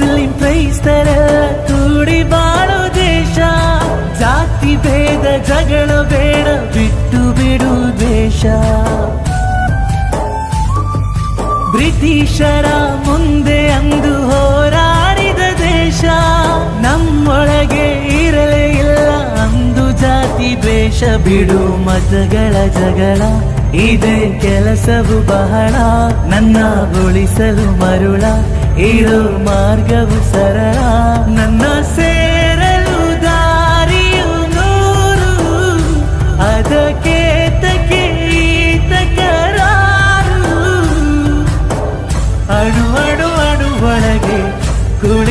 Muslim ಕ್ರೈಸ್ತರೆಲ್ಲ ಕೂಡಿ ಬಾಳೋ ದೇಶ. ಜಾತಿ ಭೇದ ಜಗಳ ಬೇಡ, ಬಿಟ್ಟು ಬಿಡು ದೇಶ. ಬ್ರಿಟಿಷರ ಮುಂದೆ ಅಂದು ಹೋರಾಡಿದ ದೇಶ. ನಮ್ಮೊಳಗೆ ಇರಲೇ ಇಲ್ಲ ಅಂದು ಜಾತಿ ದ್ವೇಷ. ಬಿಡು ಮತಗಳ ಜಗಳ, ಇದೇ ಕೆಲಸವು ಬಹಳ. ನನ್ನ ಉಳಿಸಲು ಮರುಳ, ಇರೋ ಮಾರ್ಗವು ಸರಳ. ನನ್ನ ಸೇರಲು ದಾರಿಯು ನೂರು, ಅದಕ್ಕೆ ತಕೆ ತಕರಾರು. ಅಡು ಅಡು ಅಡು ಒಳಗೆ ಕುಳಿ